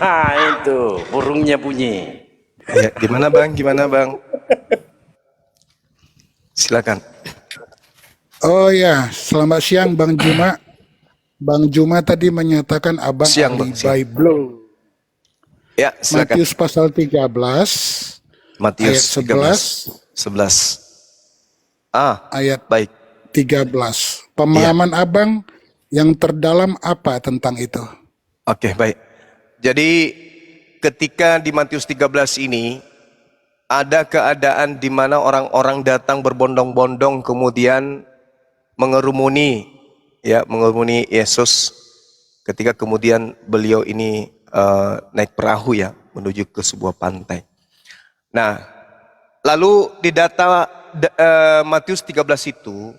Itu burungnya bunyi. Ya, gimana Bang? Gimana Bang? Silakan. Oh ya, selamat siang Bang Juma. Bang Juma tadi menyatakan abang Siang, ahli Bang, siang. Bible. Ya, silakan. Matius pasal 13 Matius ayat 11. ayat Baik. 13. Pemahaman abang yang terdalam apa tentang itu? Oke, baik. Jadi ketika di Matius 13 ini ada keadaan di mana orang-orang datang berbondong-bondong kemudian mengerumuni Yesus ketika kemudian beliau ini naik perahu ya menuju ke sebuah pantai. Nah, lalu di data Matius 13 itu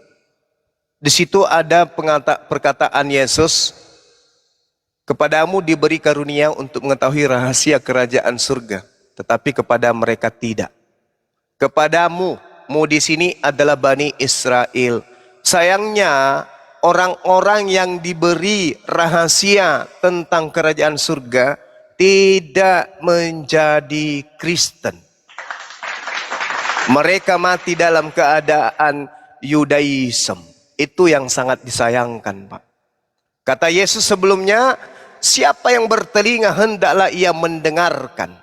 di situ ada perkataan Yesus, kepadamu diberi karunia untuk mengetahui rahasia kerajaan surga, tetapi kepada mereka tidak. Kepadamu, di sini adalah Bani Israel. Sayangnya orang-orang yang diberi rahasia tentang kerajaan surga tidak menjadi Kristen. Mereka mati dalam keadaan Yudaism. Itu yang sangat disayangkan, Pak. Kata Yesus sebelumnya, siapa yang bertelinga hendaklah ia mendengarkan.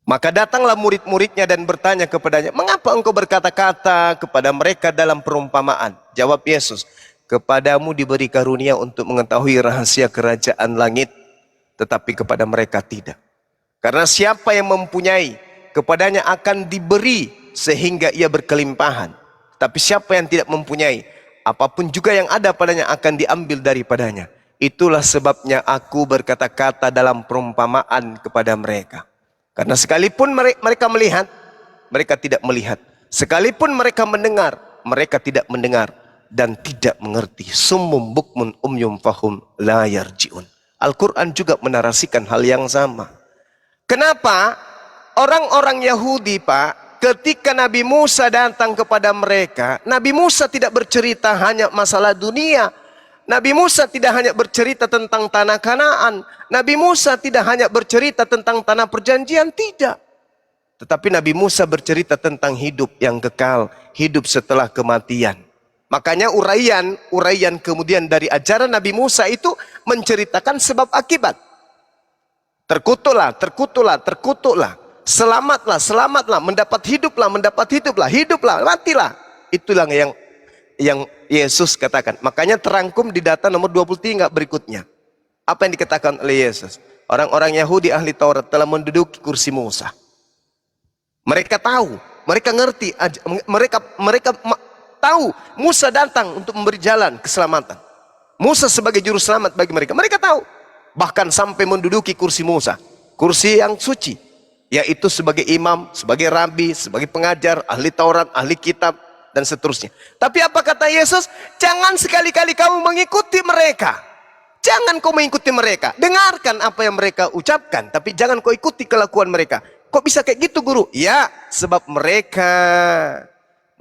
Maka datanglah murid-muridnya dan bertanya kepadanya, mengapa engkau berkata-kata kepada mereka dalam perumpamaan? Jawab Yesus, kepadamu diberi karunia untuk mengetahui rahasia kerajaan langit, tetapi kepada mereka tidak. Karena siapa yang mempunyai, kepadanya akan diberi sehingga ia berkelimpahan. Tapi siapa yang tidak mempunyai, apapun juga yang ada padanya akan diambil daripadanya. Itulah sebabnya aku berkata-kata dalam perumpamaan kepada mereka. Karena sekalipun mereka melihat, mereka tidak melihat. Sekalipun mereka mendengar, mereka tidak mendengar dan tidak mengerti. Summum bukmun umyum fahum la yarji'un. Al-Quran juga menarasikan hal yang sama. Kenapa? Orang-orang Yahudi, Pak, ketika Nabi Musa datang kepada mereka, Nabi Musa tidak bercerita hanya masalah dunia. Nabi Musa tidak hanya bercerita tentang tanah Kanaan. Nabi Musa tidak hanya bercerita tentang tanah perjanjian, tidak. Tetapi Nabi Musa bercerita tentang hidup yang kekal, hidup setelah kematian. Makanya uraian kemudian dari ajaran Nabi Musa itu menceritakan sebab akibat. Terkutuklah. Selamatlah, mendapat hiduplah, matilah. Itulah yang Yesus katakan. Makanya terangkum di data nomor 23 berikutnya. Apa yang dikatakan oleh Yesus? Orang-orang Yahudi ahli Taurat telah menduduki kursi Musa. Mereka tahu, mereka ngerti, mereka tahu Musa datang untuk memberi jalan keselamatan. Musa sebagai juru selamat bagi mereka. Mereka tahu. Bahkan sampai menduduki kursi Musa, kursi yang suci. Yaitu sebagai imam, sebagai rabi, sebagai pengajar, ahli Taurat, ahli kitab, dan seterusnya. Tapi apa kata Yesus? Jangan sekali-kali kamu mengikuti mereka. Jangan kau mengikuti mereka. Dengarkan apa yang mereka ucapkan, tapi jangan kau ikuti kelakuan mereka. Kok bisa kayak gitu, guru? Ya, sebab mereka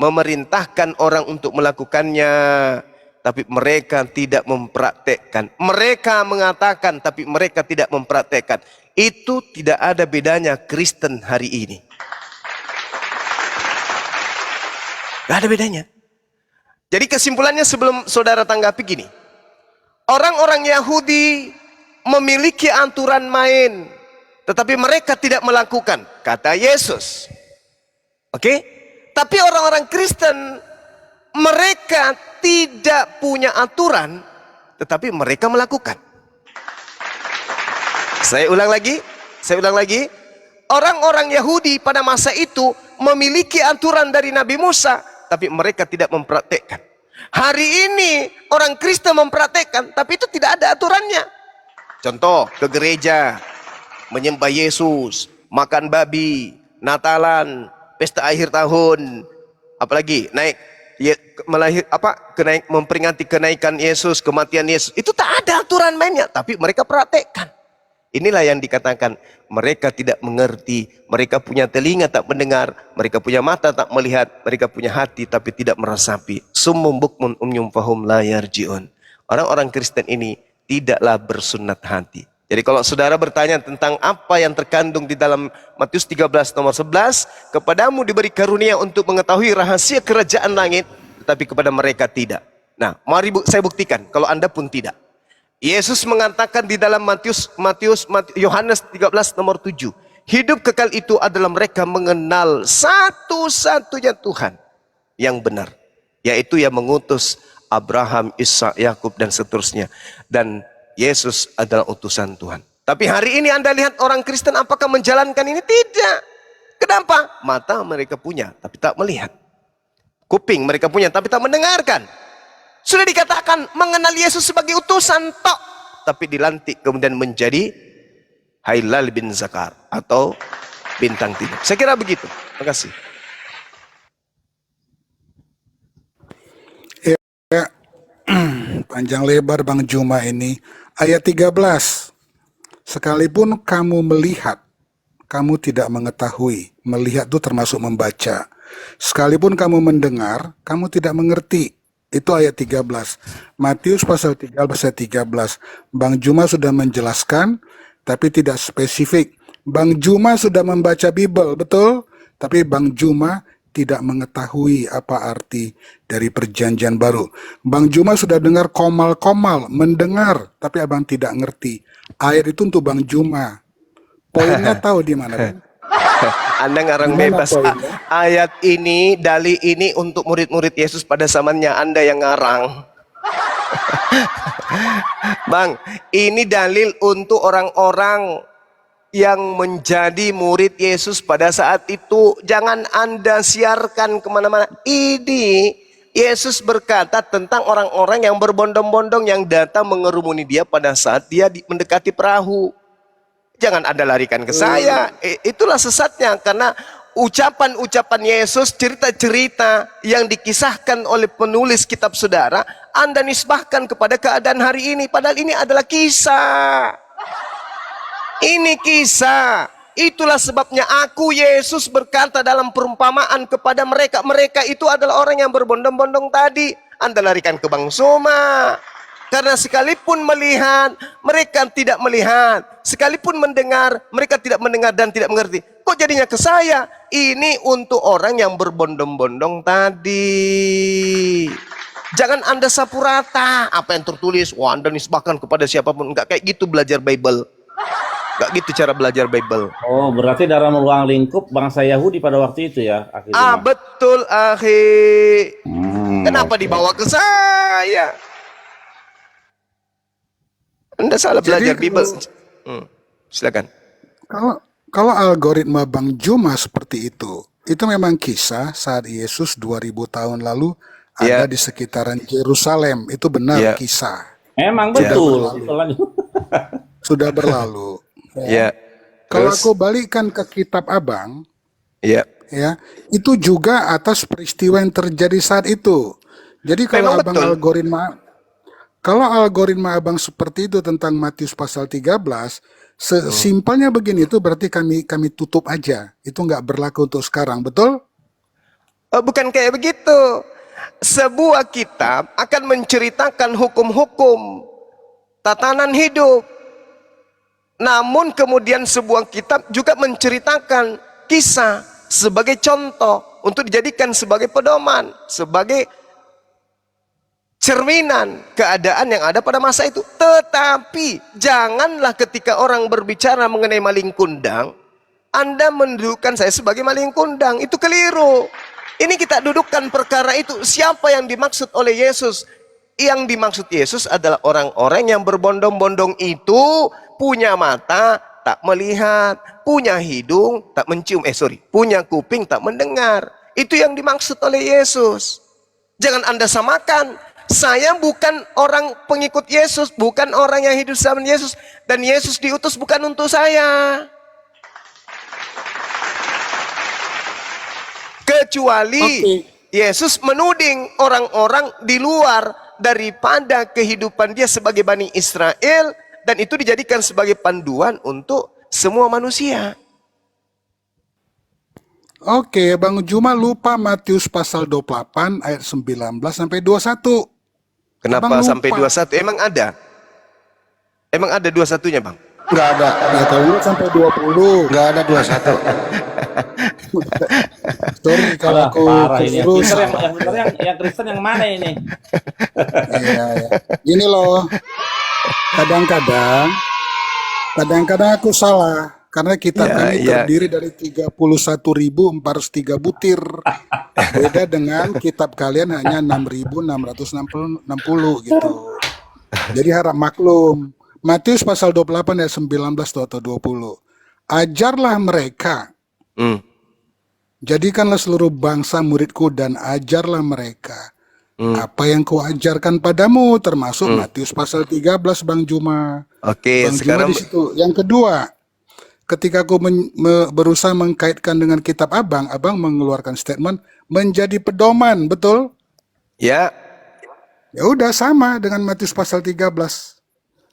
memerintahkan orang untuk melakukannya, tapi mereka tidak mempraktekkan. Mereka mengatakan, tapi mereka tidak mempraktekkan. Itu tidak ada bedanya Kristen hari ini. Gak ada bedanya. Jadi kesimpulannya sebelum saudara tanggapi gini. Orang-orang Yahudi memiliki aturan main, tetapi mereka tidak melakukan. Kata Yesus. Oke? Tapi orang-orang Kristen, mereka tidak punya aturan, tetapi mereka melakukan. Saya ulang lagi. Orang-orang Yahudi pada masa itu memiliki aturan dari Nabi Musa, tapi mereka tidak mempraktekkan. Hari ini orang Kristen mempraktekkan, tapi itu tidak ada aturannya. Contoh, ke gereja, menyembah Yesus, makan babi, Natalan, pesta akhir tahun, apalagi memperingati kenaikan Yesus, kematian Yesus. Itu tak ada aturan mainnya, tapi mereka praktekkan. Inilah yang dikatakan mereka tidak mengerti, mereka punya telinga tak mendengar, mereka punya mata tak melihat, mereka punya hati tapi tidak meresapi. Summum bukmun umyum fahum la yarji'un. Orang-orang Kristen ini tidaklah bersunat hati. Jadi kalau saudara bertanya tentang apa yang terkandung di dalam Matius 13 nomor 11, kepadamu diberi karunia untuk mengetahui rahasia kerajaan langit, tetapi kepada mereka tidak. Nah, mari saya buktikan kalau Anda pun tidak. Yesus mengatakan di dalam Yohanes 13 nomor 7, hidup kekal itu adalah mereka mengenal satu-satunya Tuhan yang benar, yaitu yang mengutus Abraham, Ishak, Yakub dan seterusnya. Dan Yesus adalah utusan Tuhan. Tapi hari ini Anda lihat orang Kristen apakah menjalankan ini? Tidak. Kenapa? Mata mereka punya tapi tak melihat. Kuping mereka punya tapi tak mendengarkan. Sudah dikatakan mengenal Yesus sebagai utusan tok, tapi dilantik kemudian menjadi Hailal bin Zakar atau bintang timur. Saya kira begitu. Terima kasih. Ya, panjang lebar Bang Juma ini. Ayat 13. Sekalipun kamu melihat, kamu tidak mengetahui. Melihat itu termasuk membaca. Sekalipun kamu mendengar, kamu tidak mengerti. Itu ayat 13. Matius pasal 13 ayat 13. Bang Juma sudah menjelaskan, tapi tidak spesifik. Bang Juma sudah membaca Bible, betul? Tapi Bang Juma tidak mengetahui apa arti dari perjanjian baru. Bang Juma sudah dengar komal-komal, mendengar, tapi abang tidak ngerti. Ayat itu untuk Bang Juma. Poinnya tahu di mana, Bang? Anda ngarang Gimana bebas. poinnya? Ayat ini, dalih ini untuk murid-murid Yesus pada zamannya, Anda yang ngarang. Bang, ini dalil untuk orang-orang yang menjadi murid Yesus pada saat itu. Jangan Anda siarkan kemana-mana. Ini Yesus berkata tentang orang-orang yang berbondong-bondong yang datang mengerumuni dia pada saat dia mendekati perahu. Jangan Anda larikan ke saya. Itulah sesatnya, karena ucapan-ucapan Yesus, cerita-cerita yang dikisahkan oleh penulis kitab saudara, Anda nisbahkan kepada keadaan hari ini, padahal ini adalah kisah. Ini kisah. Itulah sebabnya aku, Yesus, berkata dalam perumpamaan kepada mereka. Mereka itu adalah orang yang berbondong-bondong tadi. Anda larikan ke Bang Soma. Karena sekalipun melihat, mereka tidak melihat. Sekalipun mendengar, mereka tidak mendengar dan tidak mengerti. Kok jadinya ke saya? Ini untuk orang yang berbondong-bondong tadi. Jangan Anda sapu rata. Apa yang tertulis, wah Anda nisbahkan kepada siapapun. Enggak kayak gitu belajar Bible. Enggak gitu cara belajar Bible. Oh, berarti dalam ruang lingkup bangsa Yahudi pada waktu itu ya, akhirnya. Betul, akhi. Kenapa dibawa ke saya? Anda salah belajar Jadi Bible. Silakan. kalau algoritma Bang Juma seperti itu memang kisah saat Yesus 2000 tahun lalu ada Ya. di sekitaran Yerusalem. Itu benar Ya. kisah. Emang Ya. betul. Sudah berlalu. Ya. Kalau Terus? aku balikkan ke kitab Abang, Ya. ya, itu juga atas peristiwa yang terjadi saat itu. Jadi kalau Memang Abang betul. kalau algoritma Abang seperti itu tentang Matius pasal 13, simpelnya begini, itu berarti kami tutup aja. Itu nggak berlaku untuk sekarang, betul? Bukan kayak begitu. Sebuah kitab akan menceritakan hukum-hukum tatanan hidup. Namun kemudian sebuah kitab juga menceritakan kisah sebagai contoh untuk dijadikan sebagai pedoman, sebagai cerminan keadaan yang ada pada masa itu. Tetapi janganlah ketika orang berbicara mengenai maling kundang, Anda mendudukan saya sebagai maling kundang. Itu keliru. Ini kita dudukkan perkara itu. Siapa yang dimaksud oleh Yesus? Yang dimaksud Yesus adalah orang-orang yang berbondong-bondong itu punya mata tak melihat, punya hidung tak mencium, punya kuping tak mendengar. Itu yang dimaksud oleh Yesus. Jangan Anda samakan. Saya bukan orang pengikut Yesus, bukan orang yang hidup zaman Yesus, dan Yesus diutus bukan untuk saya. Kecuali Yesus menuding orang-orang di luar daripada kehidupan dia sebagai Bani Israel, dan itu dijadikan sebagai panduan untuk semua manusia. Oke, Bang Juma lupa Matius pasal 28 ayat 19 sampai 21. Kenapa Abang sampai lupa. 21? Emang ada? Emang ada 21-nya, Bang? Nggak ada. Ya kalau enggak sampai 20. Nggak ada 21. Sorry kalau Alah, aku parah ini. keliru Yang salah. bener yang Kristen yang mana ini? Iya, ya. Gini loh, kadang-kadang aku salah karena kitab Ya, kami ya. terdiri dari 31.403 butir. Beda dengan kitab kalian hanya 6.660 gitu. Jadi harap maklum. Matius pasal 28 ayat 19 atau 20. Ajarlah mereka, Hmm. jadikanlah seluruh bangsa muridku dan ajarlah mereka apa yang kuajarkan padamu, termasuk Matius pasal 13, Bang Juma. Oke, Bang Juma sekarang di situ. Yang kedua, ketika aku berusaha mengkaitkan dengan kitab Abang mengeluarkan statement menjadi pedoman, betul? ya, Ya udah sama dengan Matius pasal 13.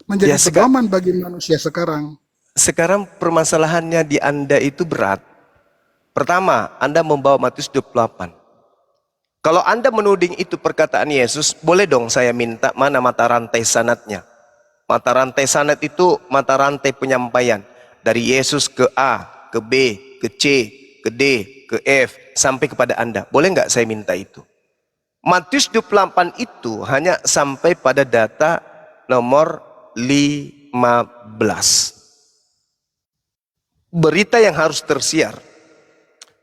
Menjadi Ya, pedoman bagi manusia sekarang. sekarang permasalahannya di Anda itu berat. Pertama, Anda membawa Matius 28. Kalau Anda menuding itu perkataan Yesus, boleh dong saya minta mana mata rantai sanadnya. Mata rantai sanad itu mata rantai penyampaian. Dari Yesus ke A, ke B, ke C, ke D, ke F, sampai kepada Anda. Boleh nggak saya minta itu? Matius 28 itu hanya sampai pada data nomor 15. Berita yang harus tersiar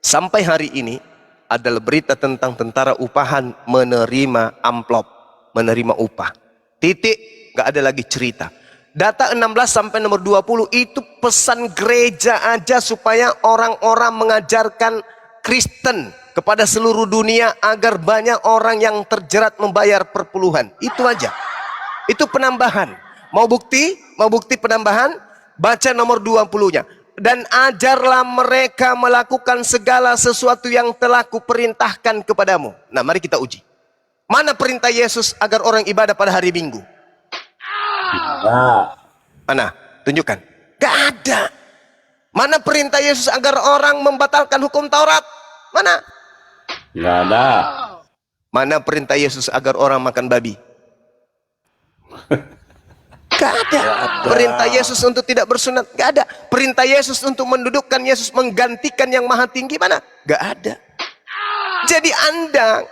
sampai hari ini adalah berita tentang tentara upahan menerima amplop, menerima upah. Titik, nggak ada lagi cerita. Data 16 sampai nomor 20 itu pesan gereja aja supaya orang-orang mengajarkan Kristen kepada seluruh dunia agar banyak orang yang terjerat membayar perpuluhan. Itu aja. Itu penambahan. Mau bukti? Mau bukti penambahan? Baca nomor 20-nya. Dan ajarlah mereka melakukan segala sesuatu yang telah kuperintahkan kepadamu. Nah, mari kita uji. Mana perintah Yesus agar orang ibadah pada hari Minggu? Nah, Mana? Tunjukkan. Gak ada. Mana perintah Yesus agar orang membatalkan hukum Taurat? Mana? nggak ada. Mana perintah Yesus agar orang makan babi? Gak ada. Perintah Yesus untuk tidak bersunat, gak ada. Perintah Yesus untuk mendudukkan Yesus menggantikan yang maha tinggi, mana? Gak ada. Jadi Anda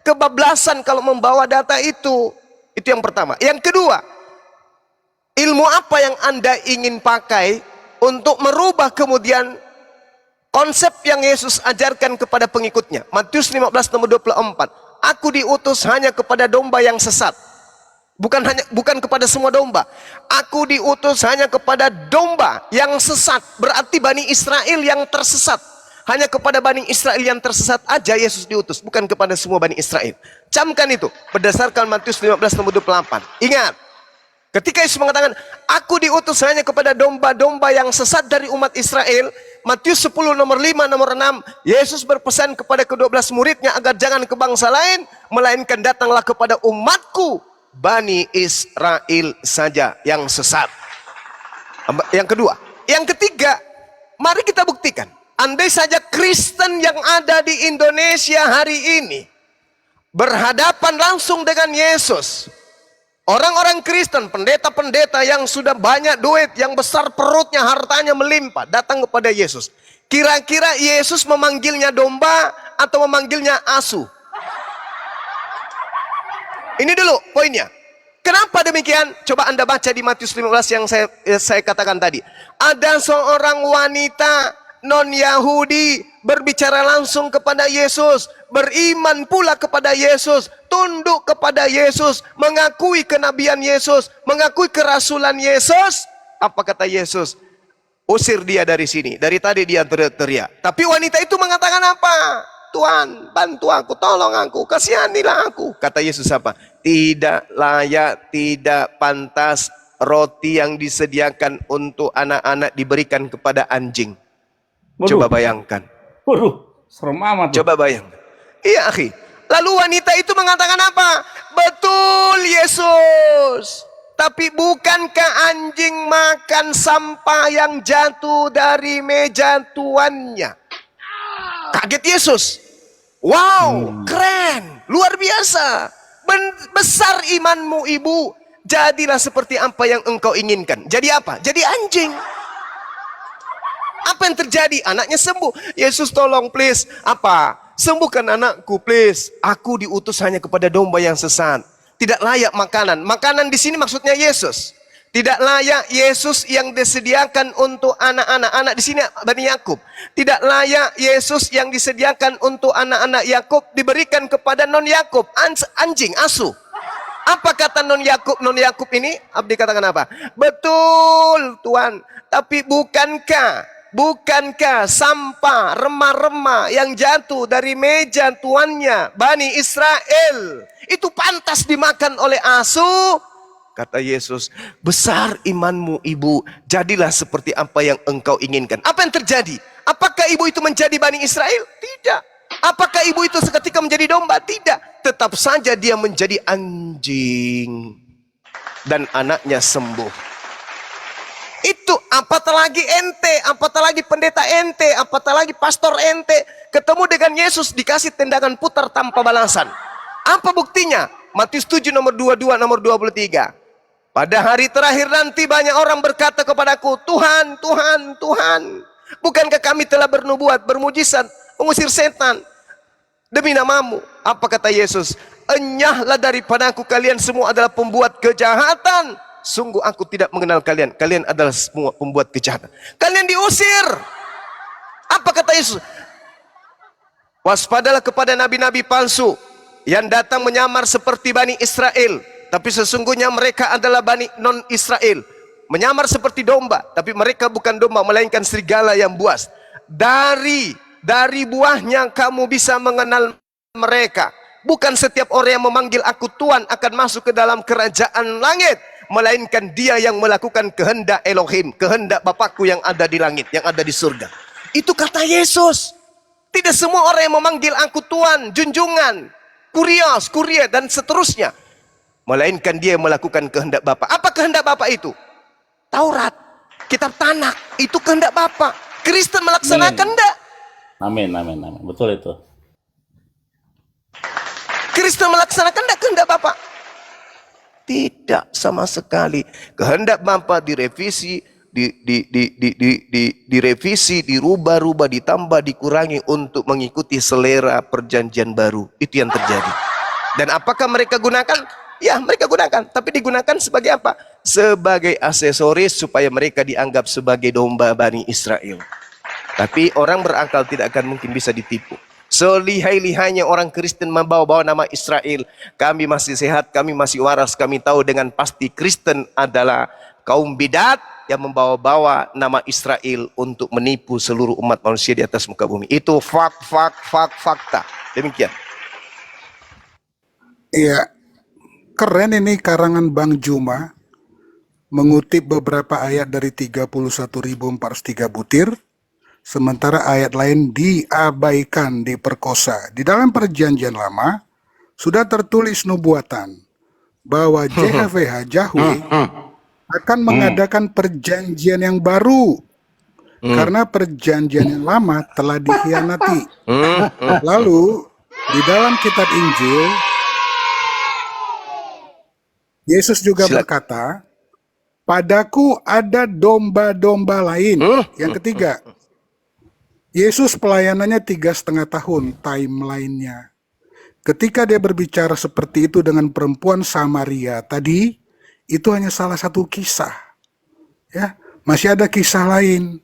kebablasan kalau membawa data itu. Itu yang pertama. Yang kedua, ilmu apa yang Anda ingin pakai untuk merubah kemudian konsep yang Yesus ajarkan kepada pengikutnya? Matius 15 nomor 24. Aku diutus hanya kepada domba yang sesat. Bukan kepada semua domba. Aku diutus hanya kepada domba yang sesat. Berarti Bani Israel yang tersesat. Hanya kepada Bani Israel yang tersesat aja Yesus diutus, bukan kepada semua Bani Israel. Camkan itu berdasarkan Matius 15 nomor 28. Ingat, ketika Yesus mengatakan aku diutus hanya kepada domba-domba yang sesat dari umat Israel, Matius 10 nomor 5 nomor 6, Yesus berpesan kepada ke-12 muridnya agar jangan ke bangsa lain, melainkan datanglah kepada umatku Bani Israel saja yang sesat. Yang kedua. Yang ketiga, mari kita buktikan. Andai saja Kristen yang ada di Indonesia hari ini berhadapan langsung dengan Yesus, orang-orang Kristen, pendeta-pendeta yang sudah banyak duit, yang besar perutnya, hartanya melimpah, datang kepada Yesus. Kira-kira Yesus memanggilnya domba atau memanggilnya asu? Ini dulu poinnya. Kenapa demikian? Coba Anda baca di Matius 15 yang saya katakan tadi. Ada seorang wanita non-Yahudi berbicara langsung kepada Yesus, beriman pula kepada Yesus, tunduk kepada Yesus, mengakui kenabian Yesus, mengakui kerasulan Yesus. Apa kata Yesus? Usir dia dari sini. Dari tadi dia teriak-teriak. Tapi wanita itu mengatakan apa? Tuhan, bantu aku, tolong aku, kasihanilah aku. Kata Yesus apa? Tidak layak, tidak pantas roti yang disediakan untuk anak-anak diberikan kepada anjing. Waduh. Coba bayangkan. Waduh, serem amat. Coba bayangkan. Iya, akhi. Lalu wanita itu mengatakan apa? Betul, Yesus. Tapi bukankah anjing makan sampah yang jatuh dari meja tuannya? Kaget Yesus. Wow, keren, luar biasa. Besar imanmu, ibu. Jadilah seperti apa yang engkau inginkan. Jadi apa? Jadi anjing. Apa yang terjadi? Anaknya sembuh. Yesus tolong please. Apa? Sembuhkan anakku please. Aku diutus hanya kepada domba yang sesat. Tidak layak makanan. Makanan di sini maksudnya Yesus. Tidak layak Yesus yang disediakan untuk anak-anak. Anak di sini Bani Yakub. Tidak layak Yesus yang disediakan untuk anak-anak Yakub diberikan kepada non Yakub. Anjing, asu. Apa kata non Yakub? Non Yakub ini abdi katakan apa? Betul Tuhan. Tapi bukankah sampah remah-remah yang jatuh dari meja tuannya Bani Israel itu pantas dimakan oleh asu? Kata Yesus, besar imanmu ibu, jadilah seperti apa yang engkau inginkan. Apa yang terjadi? Apakah ibu itu menjadi Bani Israel? Tidak. Apakah ibu itu seketika menjadi domba? Tidak. Tetap saja dia menjadi anjing. Dan anaknya sembuh. Itu apatah lagi ente, apatah lagi pendeta ente, apatah lagi pastor ente. Ketemu dengan Yesus dikasih tendangan putar tanpa balasan. Apa buktinya? Matius 7 nomor 22 nomor 23. Pada hari terakhir nanti banyak orang berkata kepadaku, Tuhan, Tuhan, Tuhan, bukankah kami telah bernubuat, bermujizat, mengusir setan demi namamu? Apa kata Yesus? Enyahlah daripadaku, kalian semua adalah pembuat kejahatan. Sungguh aku tidak mengenal kalian. Kalian adalah semua pembuat kejahatan. Kalian diusir. Apa kata Yesus? Waspadalah kepada nabi-nabi palsu yang datang menyamar seperti Bani Israel, tapi sesungguhnya mereka adalah Bani non-Israel. Menyamar seperti domba, tapi mereka bukan domba, melainkan serigala yang buas. Dari buahnya kamu bisa mengenal mereka. Bukan setiap orang yang memanggil aku Tuhan akan masuk ke dalam kerajaan langit, melainkan dia yang melakukan kehendak Elohim, kehendak Bapakku yang ada di langit, yang ada di surga. Itu kata Yesus. Tidak semua orang yang memanggil aku Tuhan, junjungan, kurios, kurie, dan seterusnya, melainkan dia yang melakukan kehendak Bapa. Apa kehendak Bapa itu? Taurat, kitab Tanakh, itu kehendak Bapa. Kristen melaksanakan enggak? Amin, amin, amin. Betul itu. Kristen melaksanakan enggak kehendak Bapa? Tidak sama sekali. Kehendak Bapa direvisi, direvisi, dirubah-rubah, ditambah, dikurangi untuk mengikuti selera perjanjian baru. Itu yang terjadi. Dan apakah mereka gunakan? Ya, mereka gunakan, tapi digunakan sebagai apa? Sebagai aksesoris supaya mereka dianggap sebagai domba Bani Israel. Tapi orang berakal tidak akan mungkin bisa ditipu. Selihai-lihainya orang Kristen membawa-bawa nama Israel, kami masih sehat, kami masih waras, kami tahu dengan pasti Kristen adalah kaum bidat yang membawa-bawa nama Israel untuk menipu seluruh umat manusia di atas muka bumi. Itu fakta. Demikian. Iya, keren ini karangan Bang Juma mengutip beberapa ayat dari 31.403 butir, sementara ayat lain diabaikan, diperkosa. Di dalam perjanjian lama sudah tertulis nubuatan bahwa JHVH Yahweh akan mengadakan perjanjian yang baru karena perjanjian yang lama telah dikhianati. Lalu di dalam kitab Injil Yesus juga berkata, padaku ada domba-domba lain. Yang ketiga, Yesus pelayanannya 3,5 tahun, timelinenya. Ketika dia berbicara seperti itu dengan perempuan Samaria tadi, itu hanya salah satu kisah. Ya, masih ada kisah lain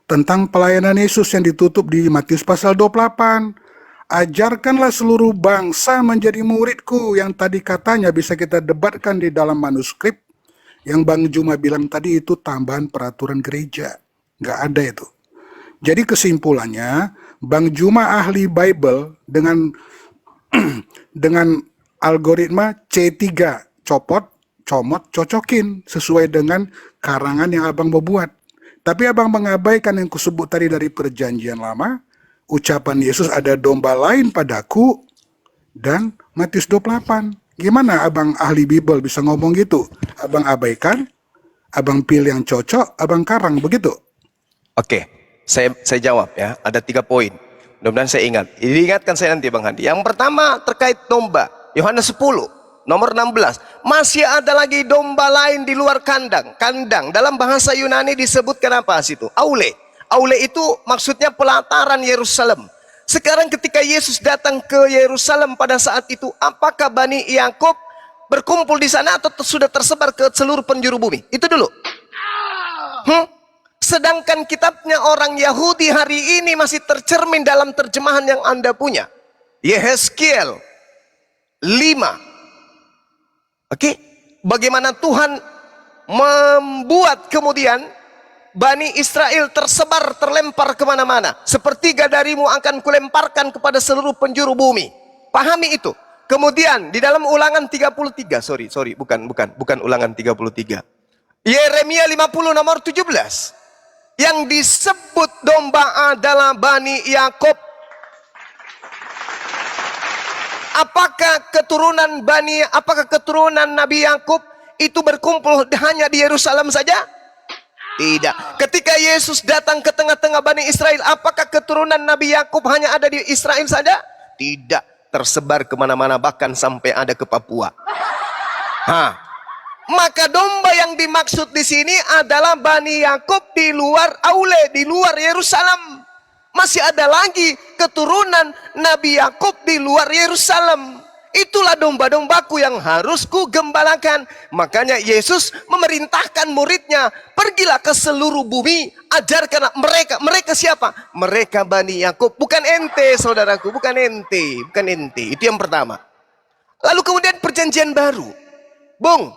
tentang pelayanan Yesus yang ditutup di Matius pasal 28. Ajarkanlah seluruh bangsa menjadi muridku, yang tadi katanya bisa kita debatkan di dalam manuskrip. Yang Bang Juma bilang tadi itu tambahan peraturan gereja. Nggak ada itu. Jadi kesimpulannya, Bang Juma ahli Bible dengan algoritma C3, copot, comot, cocokin sesuai dengan karangan yang abang mau buat. Tapi abang mengabaikan yang kusebut tadi dari perjanjian lama, ucapan Yesus ada domba lain padaku, dan Matius 28. Gimana abang ahli Bible bisa ngomong gitu? Abang abaikan, abang pilih yang cocok, abang karang, begitu? Oke, saya jawab ya. Ada 3 poin. Mudah-mudahan saya ingat. Diingatkan saya nanti Bang Handi. Yang pertama terkait domba. Yohanes 10. Nomor 16. Masih ada lagi domba lain di luar kandang. Kandang dalam bahasa Yunani disebutkan apa situ? Aule. Aule itu maksudnya pelataran Yerusalem. Sekarang ketika Yesus datang ke Yerusalem pada saat itu, apakah Bani Yakub berkumpul di sana atau sudah tersebar ke seluruh penjuru bumi? Itu dulu. Sedangkan kitabnya orang Yahudi hari ini masih tercermin dalam terjemahan yang Anda punya. Yehezkiel 5. Oke, bagaimana Tuhan membuat kemudian Bani Israel tersebar, terlempar kemana-mana. Sepertiga darimu akan kulemparkan kepada seluruh penjuru bumi. Pahami itu. Kemudian di dalam Ulangan 33, bukan Ulangan 33. Yeremia 50 nomor 17. Yang disebut domba adalah Bani Yakub. Apakah keturunan Nabi Yakub itu berkumpul hanya di Yerusalem saja? Tidak. Ketika Yesus datang ke tengah-tengah Bani Israel, apakah keturunan Nabi Yakub hanya ada di Israel saja? Tidak. Tersebar kemana-mana, bahkan sampai ada ke Papua. Maka domba yang dimaksud di sini adalah Bani Yakub di luar Aule, di luar Yerusalem. Masih ada lagi keturunan Nabi Yakub di luar Yerusalem. Itulah domba-dombaku yang harus kugembalakan. Makanya Yesus memerintahkan muridnya, pergilah ke seluruh bumi, ajarkanlah mereka. Mereka siapa? Mereka Bani Yakub. Bukan ente, saudaraku, bukan ente. Itu yang pertama. Lalu kemudian perjanjian baru. Bung,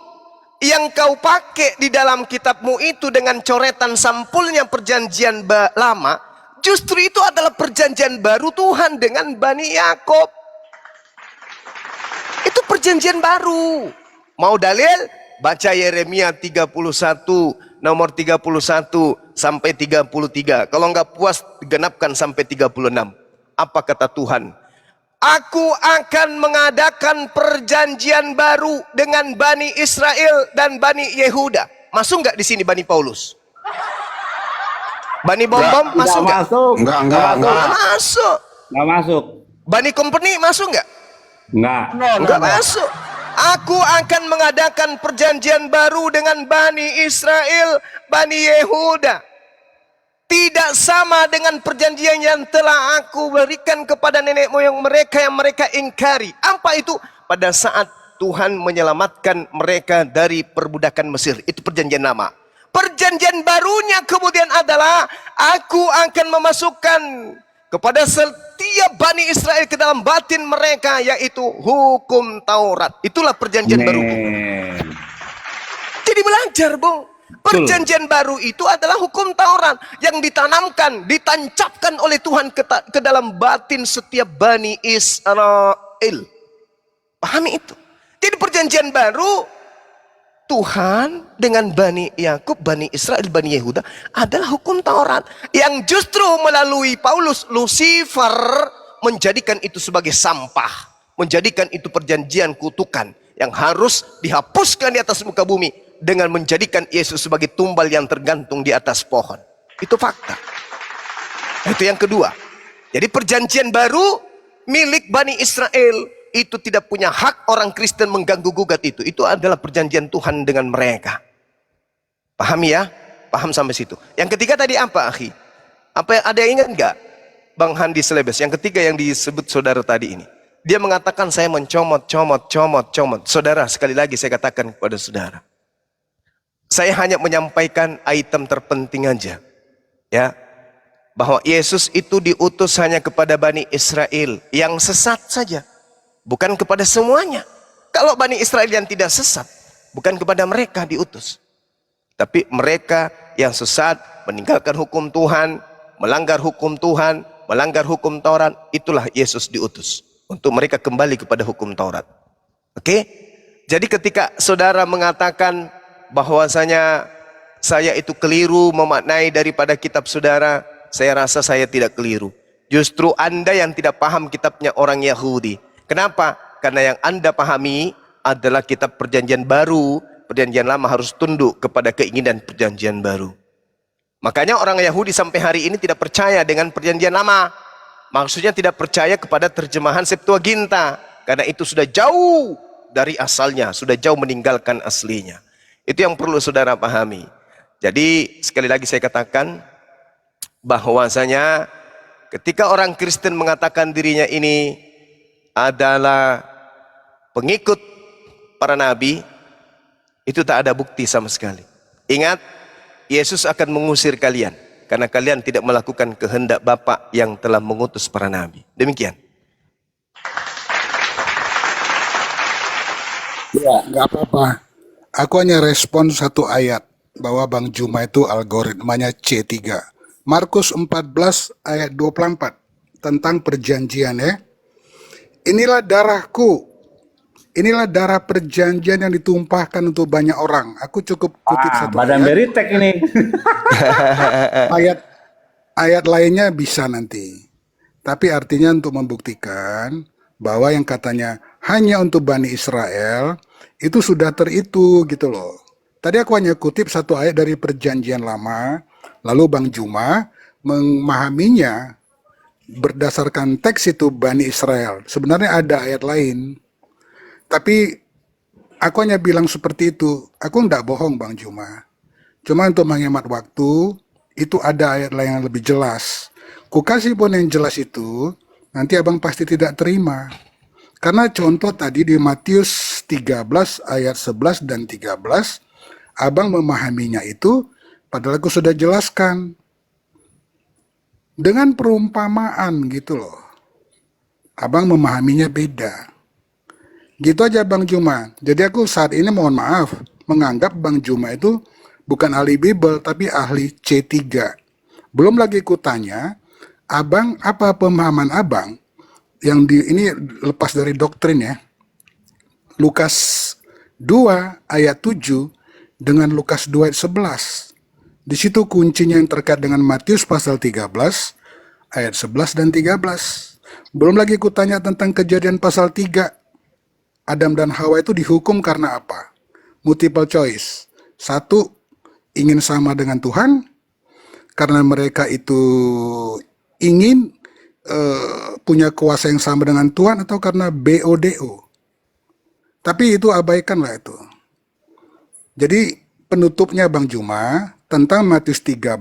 yang kau pakai di dalam kitabmu itu dengan coretan sampulnya perjanjian lama, justru itu adalah perjanjian baru Tuhan dengan Bani Yakub. Itu perjanjian baru. Mau dalil? Baca Yeremia 31 nomor 31 sampai 33. Kalau nggak puas, genapkan sampai 36. Apa kata Tuhan? Aku akan mengadakan perjanjian baru dengan Bani Israel dan Bani Yehuda. Masuk nggak di sini Bani Paulus? Bani Bom-Bom masuk nggak? Enggak. Masuk. Nggak masuk. Bani Company masuk nggak? Nggak masuk. Aku akan mengadakan perjanjian baru dengan Bani Israel, Bani Yehuda. Tidak sama dengan perjanjian yang telah aku berikan kepada nenek moyang mereka yang mereka ingkari. Apa itu? Pada saat Tuhan menyelamatkan mereka dari perbudakan Mesir. Itu perjanjian lama. Perjanjian barunya kemudian adalah aku akan memasukkan kepada setiap Bani Israel ke dalam batin mereka, yaitu hukum Taurat. Itulah perjanjian baru. Jadi belajar, Bung. Perjanjian baru itu adalah hukum Taurat yang ditanamkan, ditancapkan oleh Tuhan ke dalam batin setiap Bani Israel. Pahami itu. Jadi perjanjian baru Tuhan dengan Bani Yakub, Bani Israel, Bani Yehuda adalah hukum Taurat yang justru melalui Paulus, Lucifer menjadikan itu sebagai sampah, menjadikan itu perjanjian kutukan yang harus dihapuskan di atas muka bumi dengan menjadikan Yesus sebagai tumbal yang tergantung di atas pohon. Itu fakta. Itu yang kedua. Jadi perjanjian baru milik Bani Israel itu tidak punya hak orang Kristen mengganggu gugat itu. Itu adalah perjanjian Tuhan dengan mereka. Pahami ya? Paham sampai situ. Yang ketiga tadi apa, akhi? Ada yang ingat nggak? Bang Handi Selebes. Yang ketiga yang disebut saudara tadi ini. Dia mengatakan saya mencomot. Saudara, sekali lagi saya katakan kepada saudara. Saya hanya menyampaikan item terpenting aja. Ya. Bahwa Yesus itu diutus hanya kepada Bani Israel yang sesat saja. Bukan kepada semuanya. Kalau Bani Israel yang tidak sesat, bukan kepada mereka diutus. Tapi mereka yang sesat, meninggalkan hukum Tuhan, melanggar hukum Tuhan, melanggar hukum Taurat, itulah Yesus diutus. Untuk mereka kembali kepada hukum Taurat. Oke? Jadi ketika saudara mengatakan bahwasanya saya itu keliru memaknai daripada kitab saudara, saya rasa saya tidak keliru. Justru Anda yang tidak paham kitabnya orang Yahudi. Kenapa? Karena yang Anda pahami adalah kitab perjanjian baru. Perjanjian lama harus tunduk kepada keinginan perjanjian baru. Makanya orang Yahudi sampai hari ini tidak percaya dengan perjanjian lama. Maksudnya tidak percaya kepada terjemahan Septuaginta. Karena itu sudah jauh dari asalnya, sudah jauh meninggalkan aslinya. Itu yang perlu saudara pahami. Jadi sekali lagi saya katakan bahwasanya ketika orang Kristen mengatakan dirinya ini adalah pengikut para nabi, itu tak ada bukti sama sekali. Ingat, Yesus akan mengusir kalian karena kalian tidak melakukan kehendak Bapa yang telah mengutus para nabi. Demikian. Ya, nggak apa-apa. Aku hanya respon satu ayat bahwa Bang Juma itu algoritmanya C3. Markus 14 ayat 24 tentang perjanjian ya. Inilah darahku. Inilah darah perjanjian yang ditumpahkan untuk banyak orang. Aku cukup kutip satu Badan ayat. Beritek ini. Ayat lainnya bisa nanti. Tapi artinya untuk membuktikan bahwa yang katanya hanya untuk Bani Israel itu sudah teritu gitu loh. Tadi aku hanya kutip satu ayat dari perjanjian lama, lalu Bang Juma memahaminya berdasarkan teks itu Bani Israel. Sebenarnya ada ayat lain. Tapi aku hanya bilang seperti itu. Aku enggak bohong Bang Juma. Cuma untuk menghemat waktu, itu ada ayat lain yang lebih jelas. Kukasih pun yang jelas itu, nanti abang pasti tidak terima. Karena contoh tadi di Matius 13 ayat 11 dan 13, abang memahaminya itu, padahal aku sudah jelaskan. Dengan perumpamaan gitu loh. Abang memahaminya beda. Gitu aja Bang Juma. Jadi aku saat ini mohon maaf, menganggap Bang Juma itu bukan ahli Bible, tapi ahli C3. Belum lagi kutanya, abang apa pemahaman abang yang ini lepas dari doktrin ya. Lukas 2 ayat 7 dengan Lukas 2 ayat 11. Di situ kuncinya yang terkait dengan Matius pasal 13 ayat 11 dan 13. Belum lagi kutanya tentang Kejadian pasal 3. Adam dan Hawa itu dihukum karena apa? Multiple choice. 1, ingin sama dengan Tuhan karena mereka itu ingin punya kuasa yang sama dengan Tuhan, atau karena BODO. Tapi itu abaikanlah itu. Jadi penutupnya Bang Juma tentang Matius 13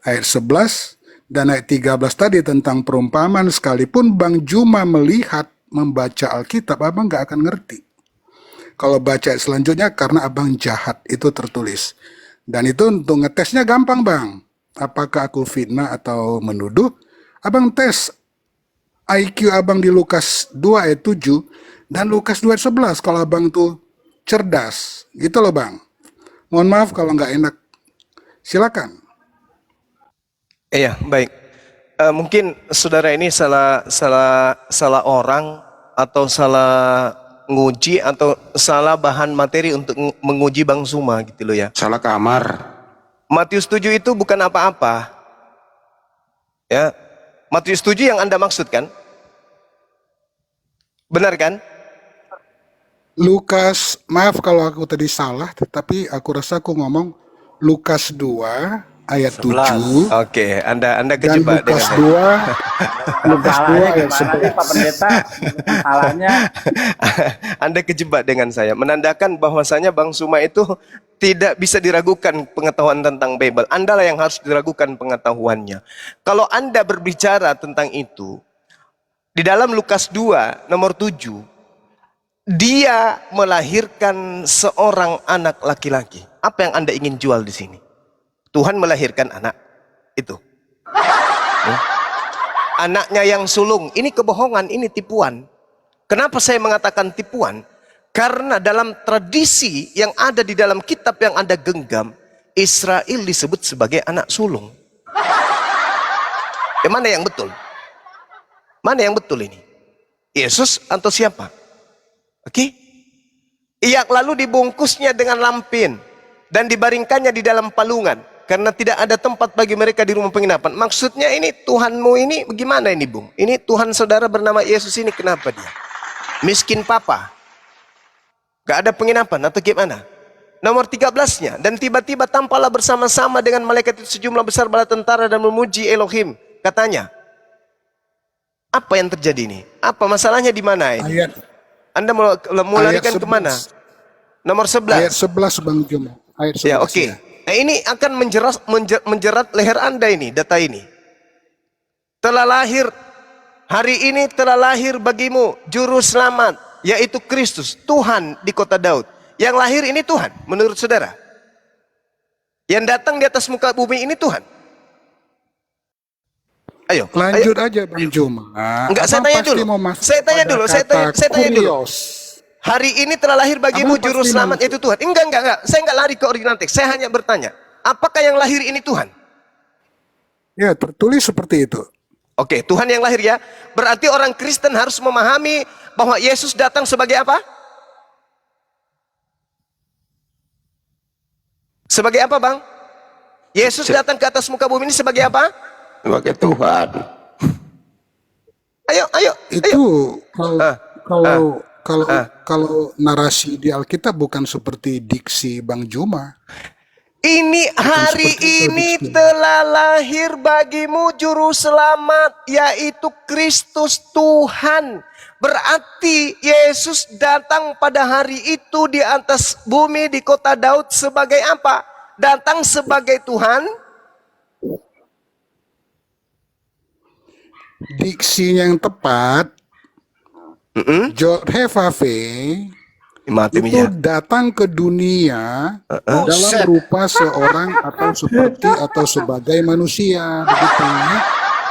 ayat 11 dan ayat 13 tadi tentang perumpamaan, sekalipun Bang Juma melihat membaca Alkitab, abang nggak akan ngerti. Kalau baca selanjutnya, karena abang jahat, itu tertulis. Dan itu untuk ngetesnya gampang bang. Apakah aku fitnah atau menuduh? Abang tes IQ abang di Lukas 2 ayat 7 dan Lukas 2 ayat 11. Kalau abang tuh cerdas, gitu loh bang. Mohon maaf kalau nggak enak. Silakan. Iya, baik. Mungkin saudara ini salah orang atau salah nguji atau salah bahan materi untuk menguji Bang Suma gitu loh ya. Salah kamar. Matius 7 itu bukan apa-apa. Ya. Matius 7 yang Anda maksud kan? Benar kan? Lukas, maaf kalau aku tadi salah, tetapi aku rasa aku ngomong Lukas 2 ayat 7. Oke, Anda Dan kejebak Lukas dengan 2 Lukas 2 ayat Gimana sih Pak Pendeta? Salahnya. Anda kejebak dengan saya, menandakan bahwasanya Bang Suma itu tidak bisa diragukan pengetahuan tentang Bible. Anda lah yang harus diragukan pengetahuannya. Kalau Anda berbicara tentang itu, di dalam Lukas 2 nomor 7, dia melahirkan seorang anak laki-laki. Apa yang Anda ingin jual di sini? Tuhan melahirkan anak itu. Anaknya yang sulung, ini kebohongan, ini tipuan. Kenapa saya mengatakan tipuan? Karena dalam tradisi yang ada di dalam kitab yang Anda genggam, Israel disebut sebagai anak sulung. Mana yang betul? Mana yang betul ini? Yesus atau siapa? Oke? Ia lalu dibungkusnya dengan lampin dan dibaringkannya di dalam palungan. Karena tidak ada tempat bagi mereka di rumah penginapan. Maksudnya ini Tuhanmu ini bagaimana ini Bung? Ini Tuhan saudara bernama Yesus ini kenapa dia? Miskin papa. Gak ada penginapan atau gimana? Nomor 13-nya. Dan tiba-tiba tampaklah bersama-sama dengan malaikat itu sejumlah besar bala tentara dan memuji Elohim. Katanya. Apa yang terjadi ini? Apa masalahnya di mana ini? Anda mau Ayat larikan 11. kemana? Nomor Ayat 11. 11 Bang Juma. Ayat 11 Ya, oke. ya. Nah, ini akan menjerat leher Anda ini, data ini. Telah lahir, hari ini telah lahir bagimu juru selamat, yaitu Kristus, Tuhan di kota Daud. Yang lahir ini Tuhan, menurut saudara. Yang datang di atas muka bumi ini Tuhan. Ayo, Lanjut ayo. aja Bang Juma. Enggak, saya Abang tanya pasti dulu. mau masuk Saya tanya pada dulu, kata saya tanya dulu. kurios. Hari ini telah lahir bagimu Abang juru pasti selamat, masuk. yaitu Tuhan. Enggak. Saya enggak lari ke original teks. Saya hanya bertanya, apakah yang lahir ini Tuhan? Ya, tertulis seperti itu. Oke, Tuhan yang lahir ya. Berarti orang Kristen harus memahami bahwa Yesus datang sebagai apa? Sebagai apa, Bang? Yesus datang ke atas muka bumi ini sebagai apa? Sebagai Tuhan. Ayo. Itu kalau Ah, kalau kalau kalau narasi di Alkitab bukan seperti diksi Bang Juma. Ini hari seperti itu ini diksinya. telah lahir bagimu juru selamat, yaitu Kristus Tuhan. Berarti Yesus datang pada hari itu di atas bumi di kota Daud sebagai apa? Datang sebagai Tuhan. Diksinya yang tepat, George Hefave Mati itu datang ke dunia dalam rupa seorang atau seperti atau sebagai manusia, begitu.